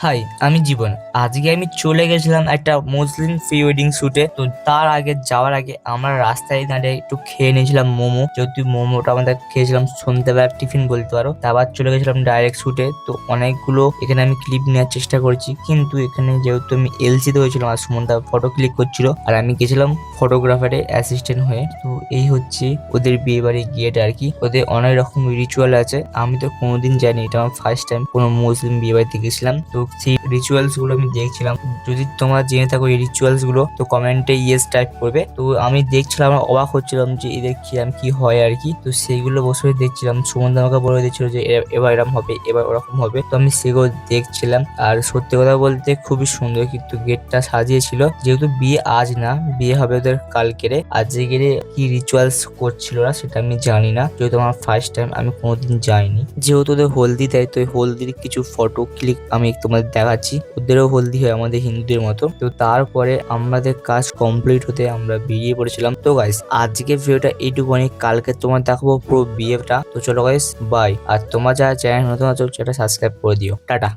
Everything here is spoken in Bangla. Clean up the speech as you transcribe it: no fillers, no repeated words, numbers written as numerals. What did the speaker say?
হাই, আমি জীবন। আজকে আমি চলে গেছিলাম একটা মুসলিম প্রি ওয়েডিং শুটে। তো তার আগে যাওয়ার আগে আমরা রাস্তায় দাঁড়িয়ে একটু খেয়ে নিয়েছিলাম মোমো, যেহেতু মোমোটা আমাদের খেয়েছিলাম সন্ধ্যাবেলার টিফিন বলতে পারো। তারপর চলে গেছিলাম ডাইরেক্ট শুটে। তো অনেকগুলো এখানে আমি ক্লিপ নেওয়ার চেষ্টা করেছি, কিন্তু এখানে যেহেতু আমি এলসি তে হয়েছিলাম আর সুমনদা ফটো ক্লিক করছিল আর আমি গেছিলাম ফটোগ্রাফারের অ্যাসিস্ট্যান্ট হয়ে। তো এই হচ্ছে ওদের বিয়ে বাড়ি গিয়েটা আর কি। ওদের অনেক রকম রিচুয়াল আছে, আমি তো কোনোদিন জানি, এটা আমার ফার্স্ট টাইম কোনো মুসলিম বিয়ে বাড়িতে গেছিলাম। তো সেই রিচুয়ালস গুলো আমি দেখছিলাম। যদি তোমরা জেনে থাকো এই রিচুয়ালস গুলো তো কমেন্টে ইয়েস টাইপ করবে। তো আমি দেখছিলাম, আমার অবাক হচ্ছিলাম যে এদের কিরম কি হয় আর কি। তো সেইগুলো বসে দেখছিলাম, সুমন আমাকে বলে দিচ্ছিল যে এবার এরকম হবে, এবার ওরকম হবে। তো আমি সেগুলো দেখছিলাম। আর সত্যি কথা বলতে খুবই সুন্দর কিন্তু গেটটা সাজিয়েছিল। যেহেতু বিয়ে আজ না, বিয়ে হবে ওদের কালকেরে। আজকে কি রিচুয়ালস করছিল না সেটা আমি জানি না, যেহেতু আমার ফার্স্ট টাইম, আমি কোনোদিন যাইনি। যেহেতু ওদের হলদি দেয়, তো হলদির কিছু ফটো ক্লিক আমি তোমাদের দেখাচ্ছি। ওদেরও হলদি হয় আমাদের হিন্দুদের মতো। তো তারপরে আমাদের কাজ কমপ্লিট হতে আমরা বেরিয়ে পড়েছিলাম। তো গাইস, আজকে ভিডিওটা এইটুকুনি, কালকে তোমার দেখাবো পুরো বিয়েটা। তো চলো গাইস, বাই। আর তোমার যারা চ্যানেল নতুন আছো সেটা সাবস্ক্রাইব করে দিও। টাটা।